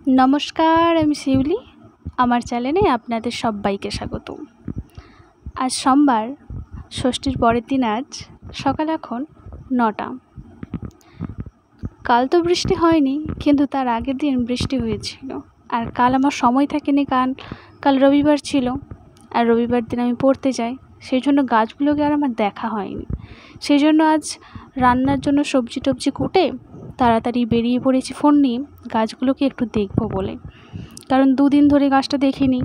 নমস্কার, আমি শিউলি। আমার চ্যানেলে আপনাদের সবাইকে স্বাগত। আজ সোমবার, ষষ্ঠীর পরের দিন। আজ সকাল এখন 9টা। কাল তো বৃষ্টি হয়নি, কিন্তু তার আগের দিন বৃষ্টি হয়েছিল। আর কাল আমার সময় থাকেনি, কাল রবিবার ছিল। আর রবিবার দিন আমি পড়তে যাই, সেই জন্য গাছগুলোকে আর আমার দেখা হয়নি। সেই জন্য আজ রান্নার জন্য সবজি টবজি কুটে তাড়াতাড়ি বেরিয়ে পড়েছি ফোন নিয়ে গাছগুলোকে একটু দেখবো বলে। কারণ দুদিন ধরে গাছটা দেখিনি,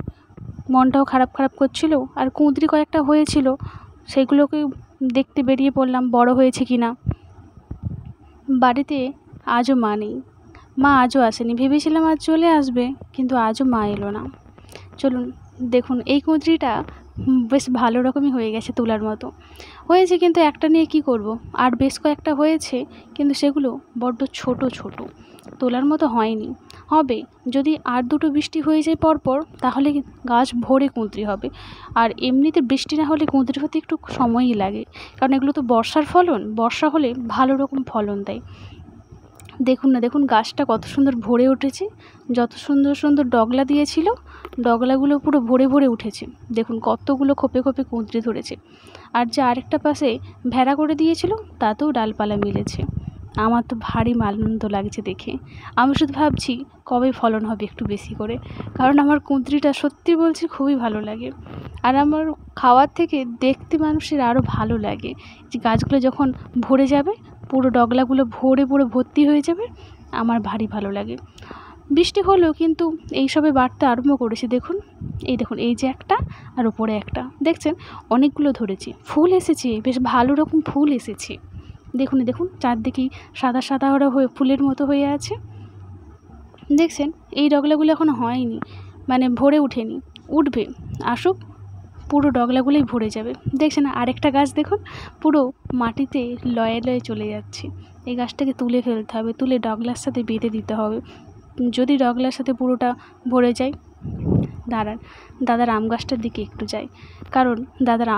মনটাও খারাপ খারাপ করছিল। আর কুঁদরি কয়েকটা হয়েছিল, সেগুলোকে দেখতে বেরিয়ে পড়লাম বড় হয়েছে কি না। বাড়িতে আজও মা নেই, মা আজও আসেনি। ভেবেছিলাম আজ চলে আসবে, কিন্তু আজও মা এলো না। চলুন দেখুন, এই কুঁদরিটা বেশ ভালো রকমই হয়ে গেছে, তোলার মতো হয়েছে। কিন্তু একটা নিয়ে কি করব, আর বেশ কয়েকটা হয়েছে, কিন্তু সেগুলো বড্ড ছোট ছোট, তোলার মতো হয়নি। হবে যদি আর দুটো বৃষ্টি হয়ে যায় পরপর, তাহলে গাছ ভরে কুঁদরি হবে। আর এমনিতে বৃষ্টি না হলে কুঁদরি হতে একটু সময়ই লাগে, কারণ এগুলো তো বর্ষার ফলন। বর্ষা হলে ভালো রকম ফলন দেয়। দেখুন না, দেখুন গাছটা কত সুন্দর ভরে উঠেছে। যত সুন্দর সুন্দর ডগলা দিয়েছিল, ডগলাগুলো পুরো ভরে ভরে উঠেছে। দেখুন কতগুলো খোপে খোপে কুঁদরি ধরেছে। আর যে আরেকটা পাশে ভেড়া করে দিয়েছিল, তাতেও ডালপালা মিলেছে। আমার তো ভারী আনন্দ লাগছে দেখে। আমি শুধু ভাবছি কবে ফলন হবে একটু বেশি করে, কারণ আমার কুঁদরিটা সত্যি বলছি খুবই ভালো লাগে। আর আমার খাওয়ার থেকে দেখতে মানুষের আরও ভালো লাগে। যে গাছগুলো যখন ভরে যাবে, পুরো ডগলাগুলো ভরে পুরো ভর্তি হয়ে যাবে, আমার ভারী ভালো লাগে। বৃষ্টি হলো, কিন্তু এইসবে বাড়তে আরম্ভ করেছে। দেখুন, এই দেখুন, এই যে একটা, আর উপরে একটা দেখছেন, অনেকগুলো ধরেছে। ফুল এসেছে, বেশ ভালো রকম ফুল এসেছে। দেখুন দেখুন, চারদিকেই সাদা সাদা ওরা হয়ে ফুলের মতো হয়ে আছে। দেখছেন, এই ডগলাগুলো এখনো হয়নি, মানে ভরে ওঠেনি। উঠবে, আসুক, পুরো ডগলাগুলোই ভরে যাবে। দেখছেন আরেকটা গাছ দেখুন, পুরো মাটিতে লয়ে লয়ে চলে যাচ্ছে। এই গাছটাকে তুলে ফেলতে হবে, তুলে ডগলার সাথে বেঁধে দিতে হবে। যদি ডগলার সাথে পুরোটা ভরে যায়, দাঁড়ান, দাদার আম গাছটার দিকে একটু যাই। কারণ দাদার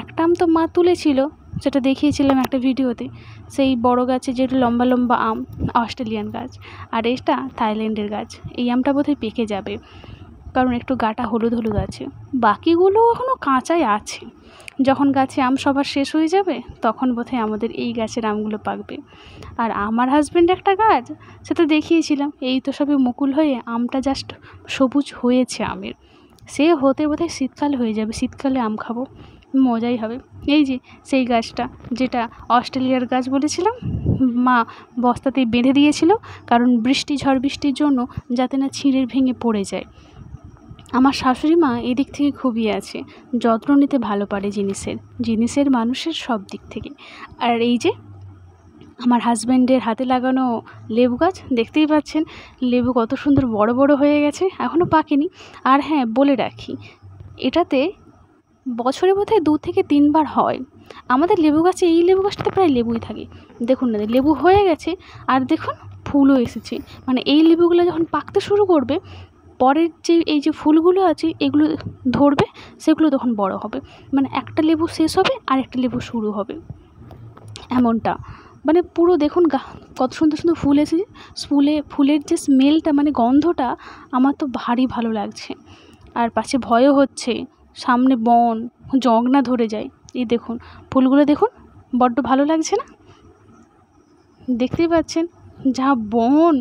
একটা আম তো মা তুলেছিল, সেটা দেখিয়েছিলাম একটা ভিডিওতে। সেই বড় গাছে যেটা লম্বা লম্বা আম, অস্ট্রেলিয়ান গাছ। আর এটা থাইল্যান্ডের গাছ। এই আমটা বোধহয় পেকে যাবে, কারণ একটু গাটা হলুদ হলুদ আছে। বাকিগুলো এখনও কাঁচাই আছে। যখন গাছে আম সবার শেষ হয়ে যাবে, তখন বোধহয় আমাদের এই গাছের আমগুলো পাকবে। আর আমার হাজব্যান্ড একটা গাছ, সেটা দেখিয়েছিলাম, এই তো সবে মুকুল হয়ে আমটা জাস্ট সবুজ হয়েছে আমের। সে হতে বোধহয় শীতকাল হয়ে যাবে, শীতকালে আম খাবো, মজাই হবে। এই যে সেই গাছটা, যেটা অস্ট্রেলিয়ার গাছ বলেছিলাম, মা বস্তাতে বেঁধে দিয়েছিল, কারণ ঝড় বৃষ্টির জন্য যাতে না ছিঁড়ে ভেঙে পড়ে যায়। আমার শাশুড়ি মা এদিক থেকে খুবই আছে, যত্ন নিতে ভালো পারে জিনিসের মানুষের সব দিক থেকে। আর এই যে আমার হাজব্যান্ডের হাতে লাগানো লেবু গাছ, দেখতেই পাচ্ছেন লেবু কত সুন্দর বড় বড় হয়ে গেছে, এখনও পাকেনি। আর হ্যাঁ, বলে রাখি, এটাতে বছরে বোধহয় 2 থেকে 3 বার হয়। আমাদের লেবু গাছে, এই লেবু গাছটাতে প্রায় লেবুই থাকে। দেখুন না, লেবু হয়ে গেছে, আর দেখুন ফুলও এসেছে। মানে এই লেবুগুলো যখন পাকতে শুরু করবে, পরের যে এই যে ফুলগুলো আছে এগুলো ধরবে, সেগুলো তখন বড় হবে। মানে একটা লেবু শেষ হবে আর একটা লেবু শুরু হবে, এমনটা। মানে পুরো দেখুন কত সুন্দর সুন্দর ফুল এসেছে। ফুলের যে স্মেলটা, মানে গন্ধটা, আমার তো ভারী ভালো লাগছে। আর পাশে ভয়ও হচ্ছে, সামনে বন, জং না ধরে যায়। এই দেখুন ফুলগুলো, দেখুন বড্ড ভালো লাগছে না? দেখতেই পাচ্ছেন যা বন।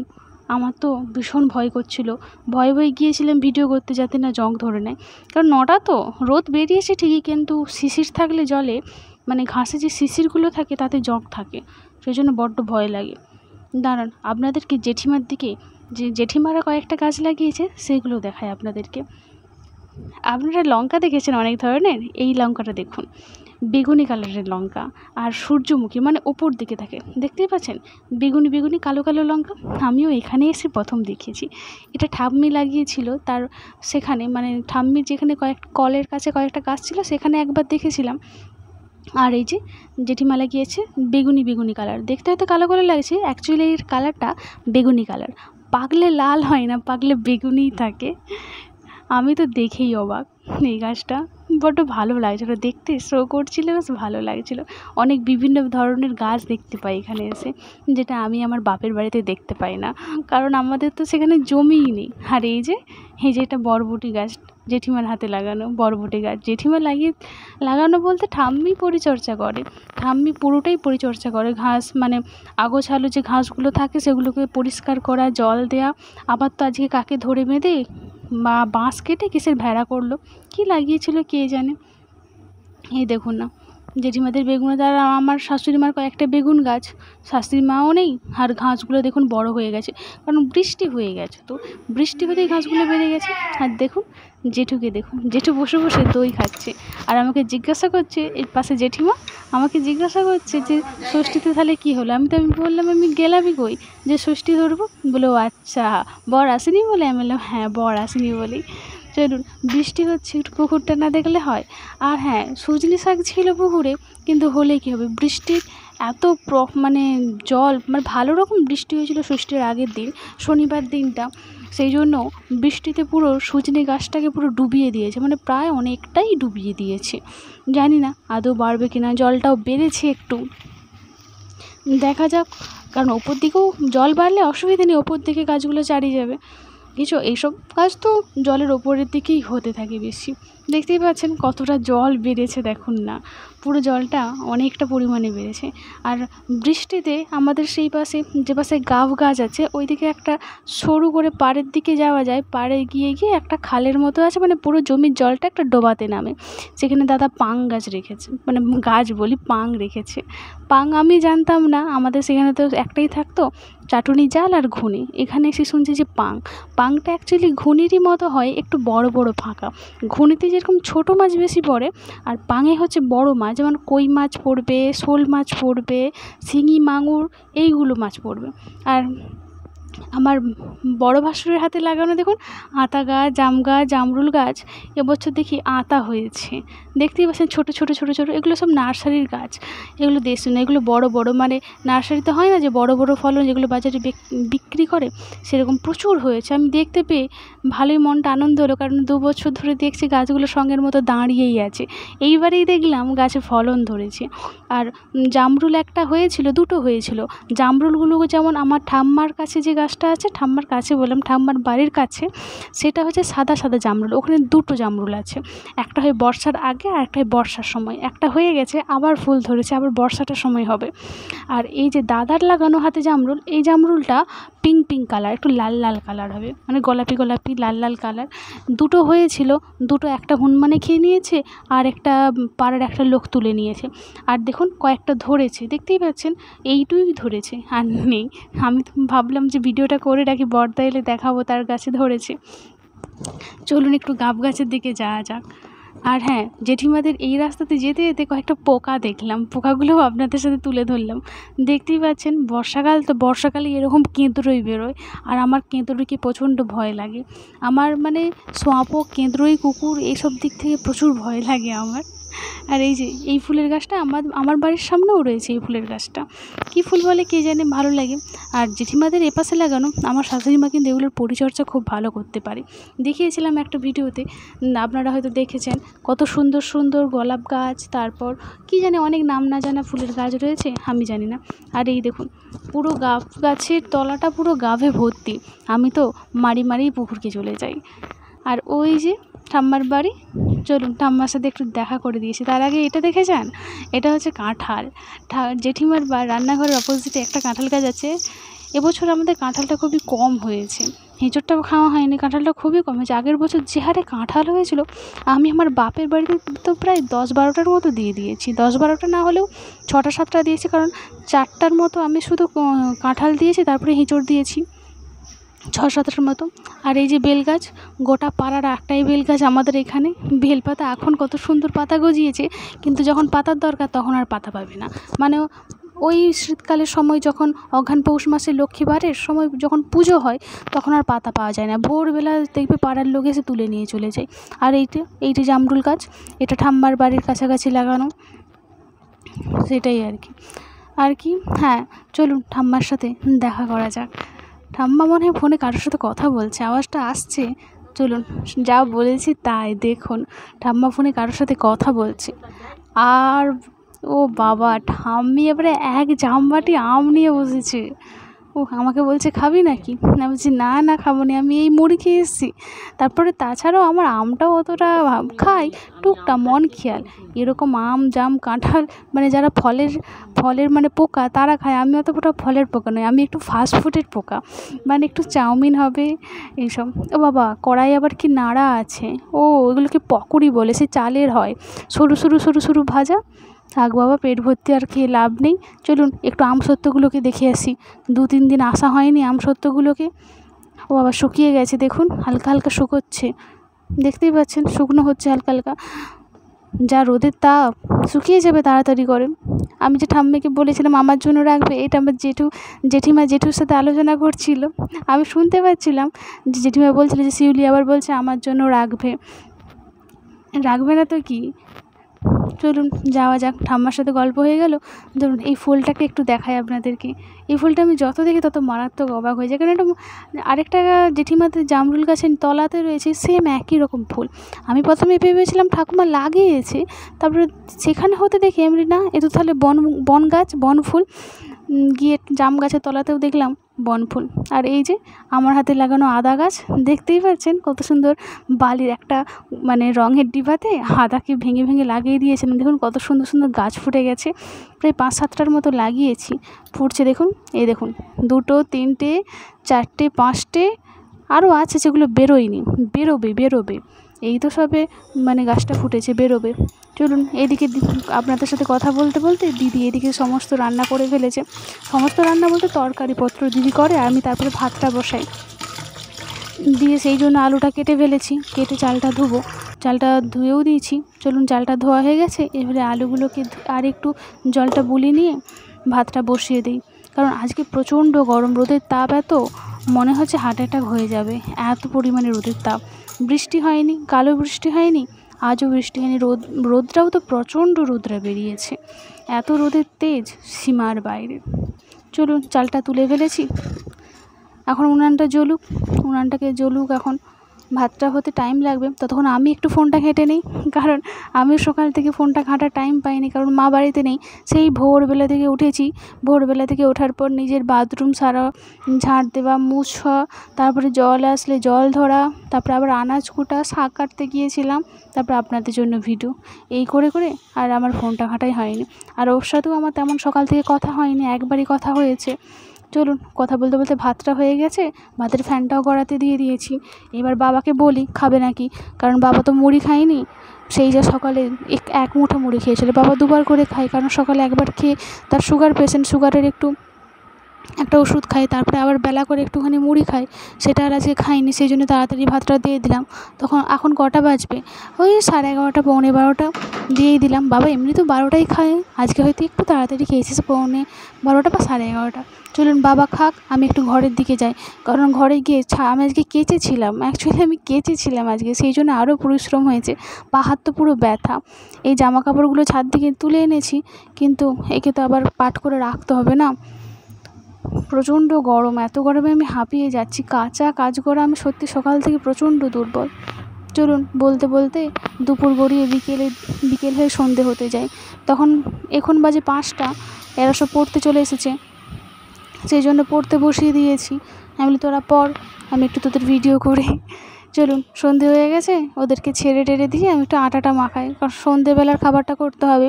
আমার তো ভীষণ ভয় করছিল, ভয়ে ভয়ে গিয়েছিলাম ভিডিও করতে, যাতে না জং ধরে নেয়। কারণ 9টা তো রোদ বেরিয়েছে ঠিকই, কিন্তু শিশির থাকলে জলে, মানে ঘাসে যে শিশিরগুলো থাকে তাতে জং থাকে, সেই জন্য বড্ড ভয় লাগে। দাঁড়ান, আপনাদেরকে জেঠিমার দিকে, যে জেঠিমারা কয়েকটা গাছ লাগিয়েছে সেগুলো দেখায় আপনাদেরকে। আপনারা লঙ্কা দেখেছেন অনেক ধরনের, এই লঙ্কাটা দেখুন, বেগুনি কালারের লঙ্কা। আর সূর্যমুখী, মানে ওপর দিকে থাকে, দেখতেই পাচ্ছেন বেগুনি বেগুনি কালো কালো লঙ্কা। আমিও এখানে এসে প্রথম দেখেছি। এটা ঠাম্মি লাগিয়েছিল, তার সেখানে, মানে ঠাম্মির যেখানে কলের কাছে কয়েকটা গাছ ছিল, সেখানে একবার দেখেছিলাম। আর এই যে জেঠিমা লাগিয়েছে বেগুনি বেগুনি কালার, দেখতে হয়তো কালো কালো লাগছে, অ্যাকচুয়ালি এর কালারটা বেগুনি কালার। পাকলে লাল হয় না, পাকলে বেগুনিই থাকে। আমি তো দেখেই অবাক। এই গাছটা বড্ড ভালো লাগছিলো দেখতে, শো করছিল, বেশ ভালো লাগছিলো। অনেক বিভিন্ন ধরনের গাছ দেখতে পাই এখানে এসে, যেটা আমি আমার বাপের বাড়িতে দেখতে পাই না, কারণ আমাদের তো সেখানে জমিই নেই। আর এই যে এটা বরবটি গাছ, জেঠিমার হাতে লাগানো বরবটি গাছ। জেঠিমা লাগানো বলতে ঠাম্মি পরিচর্যা করে, ঠাম্মি পুরোটাই পরিচর্যা করে। ঘাস মানে আগোছালো যে ঘাসগুলো থাকে সেগুলোকে পরিষ্কার করা, জল দেওয়া। আবার তো আজকে কাকে ধরে বেঁধে বা বাঁশ কেটে কিসের ভেড়া করলো, কি লাগিয়েছিল কে জানে। এই দেখুন না জেঠিমাদের বেগুন, আর আমার শাশুড়ি মার কয়েকটা বেগুন গাছ, শাশুড়ি মাও নেই। আর ঘাসগুলো দেখুন বড় হয়ে গেছে, কারণ বৃষ্টি হয়ে গেছে, তো বৃষ্টি হতেই ঘাসগুলো বেড়ে গেছে। আর দেখুন জেঠুকে দেখুন, জেঠু বসে বসে দই খাচ্ছে, আর আমাকে জিজ্ঞাসা করছে, এর পাশে জেঠিমা আমাকে জিজ্ঞাসা করছে যে ষষ্ঠীতে তাহলে কী হলো। আমি বললাম আমি গেলামই কই যে ষষ্ঠী ধরবো। বলে ও আচ্ছা, বর আসেনি বলে। আমি বললাম হ্যাঁ, বর আসেনি বলেই। চলুন, বৃষ্টি হচ্ছে, একটু পুকুরটা না দেখলে হয়। আর হ্যাঁ, সজনে শাক ছিল পুকুরে, কিন্তু হলে কী হবে, বৃষ্টির এত মানে জল, মানে ভালো রকম বৃষ্টি হয়েছিল ষষ্ঠীর আগের দিন, শনিবার দিনটা। সেই জন্য বৃষ্টিতে পুরো সজনে গাছটাকে পুরো ডুবিয়ে দিয়েছে, মানে প্রায় অনেকটাই ডুবিয়ে দিয়েছে। জানি না আদৌ বাড়বে কিনা, জলটাও বেড়েছে একটু, দেখা যাক। কারণ ওপর দিকেও জল বাড়লে অসুবিধা নেই, ওপর দিকে গাছগুলো চারিয়ে যাবে। কিছু এইসব কাজ তো জলের ওপরের দিকেই হতে থাকে বেশি। দেখতেই পাচ্ছেন কতটা জল বেড়েছে, দেখুন না, পুরো জলটা অনেকটা পরিমাণে বেড়েছে। আর বৃষ্টিতে আমাদের সেই পাশে, যে পাশে গাব গাছ আছে, ওইদিকে একটা সরু করে পাড়ের দিকে যাওয়া যায়। পাড়ে গিয়ে একটা খালের মতো আছে, মানে পুরো জমির জলটা একটা ডোবাতে নামে। সেখানে দাদা পাং গাছ রেখেছে, মানে গাছ বলি, পাং রেখেছে। পাং আমি জানতাম না, আমাদের সেখানে তো একটাই থাকতো, চাটুনি জাল আর ঘুনি। এখানে এসে শুনছি যে পাংটা অ্যাকচুয়ালি ঘুনিরই মতো হয়, একটু বড় বড় ফাঁকা। ঘুনিতে যেরকম ছোটো মাছ বেশি পড়ে, আর পাঙে হচ্ছে বড় মাছ, যেমন কই মাছ পড়বে, শোল মাছ পড়বে, শিঙি মাগুর, এইগুলো মাছ পড়বে। আর আমার বড় ভাসুরের হাতে লাগানো দেখুন আতা গাছ, জাম গাছ, জামরুল গাছ। এবছর দেখি আতা হয়েছে, দেখতেই পাচ্ছেন ছোটো ছোটো ছোটো ছোটো। এগুলো সব নার্সারির গাছ, এগুলো দেশি না, এগুলো বড় বড়, মানে নার্সারিতে হয় না যে বড় বড় ফলন যেগুলো বাজারে বিক্রি করে, সেরকম প্রচুর হয়েছে। আমি দেখতে পেয়ে ভালোই মনটা আনন্দ হলো, কারণ 2 বছর ধরে দেখছি গাছগুলো সঙ্গের মতো দাঁড়িয়েই আছে। এইবারেই দেখলাম গাছে ফলন ধরেছে। আর জামরুল একটা হয়েছিল, 2টো হয়েছিল। জামরুলগুলো যেমন আমার ঠাম্মার কাছে যে গাছটা আছে, ঠাম্মার কাছে বললাম, ঠাম্মার বাড়ির কাছে, সেটা হচ্ছে সাদা সাদা জামরুল। ওখানে 2টো জামরুল আছে, একটা হয় বর্ষার আগে আর একটা হয় বর্ষার সময়। একটা হয়ে গেছে, আবার ফুল ধরেছে, আবার বর্ষাটার সময় হবে। আর এই যে দাদার লাগানো হাতে জামরুল, এই জামরুলটা পিঙ্ক কালার, একটু লাল লাল কালার হবে, মানে গোলাপি গোলাপি লাল লাল কালার। 2টো হয়েছিল, 2টো একটা হনুমানে খেয়ে নিয়েছে, আর একটা পাড়ার একটা লোক তুলে নিয়েছে। আর দেখুন কয়েকটা ধরেছে, দেখতেই পাচ্ছেন, এইটুই ধরেছে, আর নেই। আমি তো ভাবলাম যে ভিডিওটা করে রাখি, বর্দা এলে দেখাবো তার গাছে ধরেছে। চলুন একটু গাব গাছের দিকে যাওয়া যাক। আর হ্যাঁ, জেঠিমাদের এই রাস্তাতে যেতে যেতে কয়েকটা পোকা দেখলাম, পোকাগুলোও আপনাদের সাথে তুলে ধরলাম। দেখতেই পাচ্ছেন বর্ষাকাল, তো বর্ষাকালে এরকম কেঁদুরই বেরোয়, আর আমার কেঁদুরকে প্রচণ্ড ভয় লাগে। আমার মানে সোঁয়াপোক, কেঁদুরই, কুকুর, এইসব দিক থেকে প্রচুর ভয় লাগে আমার। আর এই যে এই ফুলের গাছটা আমার বাড়ির সামনেও রয়েছে, এই ফুলের গাছটা কী ফুল বলে কে জানে, ভালো লাগে। আর জেঠিমাদের এপাশে লাগানো আমার শাশুড়ি মা কিন্তু এগুলোর পরিচর্যা খুব ভালো করতে পারে, দেখিয়েছিলাম একটা ভিডিওতে, আপনারা হয়তো দেখেছেন। কত সুন্দর সুন্দর গোলাপ গাছ, তারপর কি জানি অনেক নাম না জানা ফুলের গাছ রয়েছে, আমি জানি না। আর এই দেখুন পুরো গাব গাছের তলাটা পুরো গাভে ভর্তি। আমি তো মারিই পুকুরকে চলে যাই। আর ওই যে ঠাম্মার বাড়ি, চলুন ঠাম্মার সাথে একটু দেখা করে দিয়েছি। তার আগে এটা দেখে যান, এটা হচ্ছে কাঁঠাল। জেঠিমার রান্নাঘরের অপোজিটে একটা কাঁঠাল গাছ আছে। এবছর আমাদের কাঁঠালটা খুবই কম হয়েছে, এঁচোড়টাও খাওয়া হয়নি, কাঁঠালটা খুবই কম হয়েছে। আগের বছর যে হারে কাঁঠাল হয়েছিল, আমি আমার বাপের বাড়িতে তো প্রায় 10-12টার মতো দিয়ে দিয়েছি, 10-12টা না হলেও 6টা-7টা দিয়েছি, কারণ 4টার মতো আমি শুধু কাঁঠাল দিয়েছি, তারপরে এঁচোড় দিয়েছি 6-7টার মতো। আর এই যে বেল গাছ, গোটা পাড়ার একটাই বেল গাছ আমাদের এখানে। বেল পাতা এখন কত সুন্দর পাতা গজিয়েছে, কিন্তু যখন পাতার দরকার তখন আর পাতা পাবে না। মানে ওই শীতকালের সময় যখন অঘ্রাণ পৌষ মাসে লক্ষ্মীবারের সময় যখন পুজো হয়, তখন আর পাতা পাওয়া যায় না। ভোরবেলা দেখবে পাড়ার লোক এসে তুলে নিয়ে চলে যায়। আর এইটা জামরুল গাছ, এটা ঠাম্মার বাড়ির কাছাকাছি লাগানো, সেটাই আর কি। হ্যাঁ, চলুন ঠাম্মার সাথে দেখা করা যাক। ঠাম্মা মনে হয় ফোনে কারোর সাথে কথা বলছে, আওয়াজটা আসছে। চলুন, যা বলেছি তাই। দেখুন ঠাম্মা ফোনে কারোর সাথে কথা বলছে, আর ও বাবা, ঠাম্মি এবারে এক জামবাটি আম নিয়ে বসেছে। ও আমাকে বলছে খাবি নাকি? আমি বলছি না না খাবো না, আমি এই মুড়ি খেয়ে এসেছি। তারপরে তাছাড়াও আমার আমটাও অতটা খাই, টুকটা মন খেয়াল। এরকম আম জাম কাঁঠাল মানে যারা ফলের মানে পোকা তারা খায়, আমি অতটা ফলের পোকা নয়, আমি একটু ফাস্ট ফুডের পোকা, মানে একটু চাউমিন হবে এইসব। ও বাবা, কড়াই আবার কি নাড়া আছে, ও ওগুলোকে পকোড়ি বলে, সে চালের হয়, সরু সরু সরু সরু ভাজা। থাক বাবা, পেট ভর্তি আর খেয়ে লাভ নেই। চলুন একটু আমসত্ত্বগুলোকে দেখে আসি, 2-3 দিন আসা হয়নি আমসত্ত্বগুলোকে। ও বাবা, শুকিয়ে গেছে দেখুন, হালকা হালকা শুকোচ্ছে, দেখতেই পাচ্ছেন শুকনো হচ্ছে হালকা হালকা। যা রোদের তাপ, শুকিয়ে যাবে তাড়াতাড়ি করে। আমি যে ঠাম্মিকে বলেছিলাম আমার জন্য রাখবে, এটা আমার জেঠিমা জেঠুর সাথে আলোচনা করছিল, আমি শুনতে পাচ্ছিলাম যে জেঠিমা বলছিল যে শিউলি আবার বলছে আমার জন্য রাখবে না তো কি। চলুন যাওয়া যাক, ঠাম্মার সাথে গল্প হয়ে গেল। ধরুন এই ফুলটাকে একটু দেখাই আপনাদেরকে। এই ফুলটা আমি যত দেখি তত মারাত্মক অবাক হয়ে যায়, কারণ এটা আরেকটা জেঠিমাদের জামরুল গাছের তলাতে রয়েছে, সেম একই রকম ফুল। আমি প্রথমে ভেবেছিলাম ঠাকুমা লাগিয়েছে, তারপরে সেখানে হতে দেখি এমনি না, এ তো তাহলে বন গাছ, বন ফুল। গিয়ে জাম গাছের তলাতেও দেখলাম বনফুল। আর এই যে আমার হাতে লাগানো আদা গাছ, দেখতেই পাচ্ছেন কত সুন্দর বালির একটা মানে রঙের ডিবাতে আদাকে ভেঙে ভেঙে লাগিয়ে দিয়েছিলাম। দেখুন কত সুন্দর সুন্দর গাছ ফুটে গেছে, প্রায় 5-7টার মতো লাগিয়েছি, ফুটছে দেখুন। এই দেখুন 2, 3, 4, 5টে আরও আছে যেগুলো বেরোয়নি, বেরোবে। এই তো সবে মানে গাছটা ফুটেছে, বেরোবে। চলুন এদিকে আপনাদের সাথে কথা বলতে বলতে দিদি এদিকে সমস্ত রান্না করে ফেলেছে। সমস্ত রান্না বলতে তরকারিপত্র দিদি করে, আর আমি তারপরে ভাতটা বসাই দিয়ে সেই জন্য আলুটা কেটে ফেলেছি, কেটে চালটা ধুবো, চালটা ধুয়েও দিয়েছি। চলুন চালটা ধোয়া হয়ে গেছে, এবারে আলুগুলোকে আর একটু জলটা বুলিয়ে নিয়ে ভাতটা বসিয়ে দিই। কারণ আজকে প্রচণ্ড গরম, রোদের তাপ এত, মনে হচ্ছে হার্ট অ্যাটাক হয়ে যাবে, এত পরিমাণে রোদের তাপ। বৃষ্টি হয়নি, কালো বৃষ্টি হয়নি, আজও বৃষ্টি হয়নি। রোদটাও তো প্রচণ্ড রোদরা বেরিয়েছে, এত রোদের তেজ সীমার বাইরে। চলুন চালটা তুলে ফেলেছি, এখন উনানটাকে জ্বলুক। এখন ভাতটা হতে টাইম লাগবে, ততক্ষণ আমি একটু ফোনটা ঘেঁটে নিই, কারণ আমি সকাল থেকে ফোনটা ঘাঁটার টাইম পাইনি, কারণ মা বাড়িতে নেই। সেই ভোরবেলা থেকে উঠেছি, ভোরবেলা থেকে ওঠার পর নিজের বাথরুম সারা, ঝাঁট দেওয়া, মুছা, তারপরে জল আসলে জল ধরা, তারপরে আবার আনাজ কুটা, শাক কাটতে গিয়েছিলাম, তারপর আপনাদের জন্য ভিডিও, এই করে করে আর আমার ফোনটা ঘাঁটাই হয়নি। আর ওর সাথেও আমার তেমন সকাল থেকে কথা হয়নি, একবারই কথা হয়েছে। চলুন কথা বলতে বলতে ভাতটা হয়ে গেছে, ভাতের ফ্যানটাও গড়াতে দিয়ে দিয়েছি। এবার বাবাকে বলি খাবে নাকি, কারণ বাবা তো মুড়ি খায়নি, সেই যে সকালে এক মুঠো মুড়ি খেয়েছিল। বাবা 2বার করে খায়, কারণ সকালে একবার খেয়ে, তার সুগার পেশেন্ট, সুগারের একটা ওষুধ খাই, তারপরে আবার বেলা করে একটুখানি মুড়ি খাই, সেটা আর আজকে খাইনি, সেই জন্য তাড়াতাড়ি ভাতটা দিয়ে দিলাম। এখন কটা বাজবে, ওই 11:30 12:30 দিয়েই দিলাম। বাবা এমনি তো 12টাই খায়, আজকে হয়তো একটু তাড়াতাড়ি খেয়েছিস, 11:15 বা 11:30। চলুন বাবা খাক, আমি একটু ঘরের দিকে যাই, কারণ ঘরে গিয়ে আমি আজকে কেচেছিলাম, আজকে, সেই জন্য আরও পরিশ্রম হয়েছে, পা হাত তো পুরো ব্যথা। এই জামা কাপড়গুলো ছাদ থেকে তুলে এনেছি, কিন্তু একে তো আবার পাট করে রাখতে হবে না। প্রচণ্ড গরম, এত গরমে আমি হাঁপিয়ে যাচ্ছি, কাঁচা কাজ করা আমি সত্যি সকাল থেকে প্রচণ্ড দুর্বল। চলুন বলতে বলতে দুপুর গড়িয়ে বিকেল হয়ে সন্ধে হতে যায়, তখন এখন বাজে 5টা, এরা সব পড়তে চলে এসেছে, সেই জন্য পড়তে বসিয়ে দিয়েছি। আমি বলি তোরা পড়, আমি একটু তোদের ভিডিও করে। চলুন সন্ধে হয়ে গেছে, ওদেরকে ছেড়ে টেড়ে দিয়ে আমি একটু আটাটা মাখাই, কারণ সন্ধেবেলার খাবারটা করতে হবে।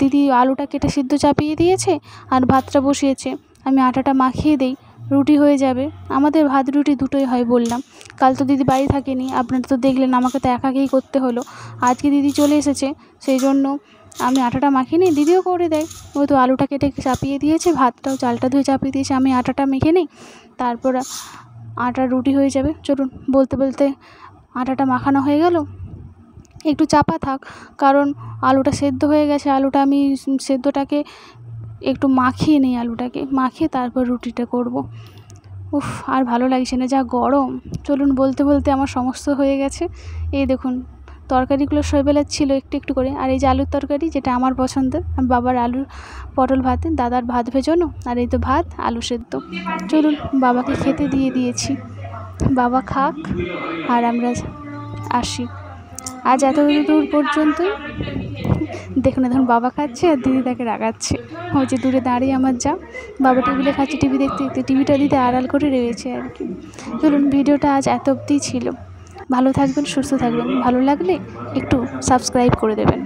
দিদি আলুটা কেটে সিদ্ধ চাপিয়ে দিয়েছে, আর ভাতটা বসিয়েছে, আমি আটাটা মাখিয়ে দিই, রুটি হয়ে যাবে। আমাদের ভাত রুটি দুটোই হয় বললাম, কাল তো দিদি বাড়ি থাকেনি, আপনারা তো দেখলেন, আমাকে তো একাকেই করতে হলো। আজকে দিদি চলে এসেছে, সেই জন্য আমি আটাটা মাখিয়ে নিই, দিদিও করে দেয়। ওই তো আলুটা কেটে চাপিয়ে দিয়েছে, ভাতটাও চালটা ধুয়ে চাপিয়ে দিয়েছে, আমি আটাটা মেখে নিই, তারপর আটার রুটি হয়ে যাবে। চলুন বলতে বলতে আটাটা মাখানো হয়ে গেল, একটু চাপা থাক, কারণ আলুটা সেদ্ধ হয়ে গেছে। আলুটা আমি সেদ্ধটাকে একটু মাখিয়ে নিই, আলুটাকে মাখিয়ে তারপর রুটিটা করব। উফ, আর ভালো লাগছে না, যা গরম। চলুন বলতে বলতে আমার সমস্ত হয়ে গেছে। এই দেখুন তরকারিগুলো শৈবেলার ছিল একটু একটু করে, আর এই যে আলুর তরকারি, যেটা আমার পছন্দের, বাবার আলুর পটল ভাতে, দাদার ভাত ভেজানো, আর এই তো ভাত আলু সেদ্ধ। চলুন বাবাকে খেতে দিয়ে দিয়েছি। বাবা খাক আর আমরা আসি। আজ এত দূর পর্যন্তই। দেখুন এখন বাবা খাচ্ছে আর দিদি তাকে রাগাচ্ছে। ওই যে দূরে দাঁড়িয়ে আমার যা, বাবা টেবিলে খাচ্ছে, টিভি দেখতে দেখতে, টিভিটা দিতে আড়াল করে রয়েছে আর কি। চলুন, ভিডিওটা আজ এত অবধিই ছিল। ভালো থাকবেন, সুস্থ থাকবেন। ভালো লাগলে একটু সাবস্ক্রাইব করে দেবেন।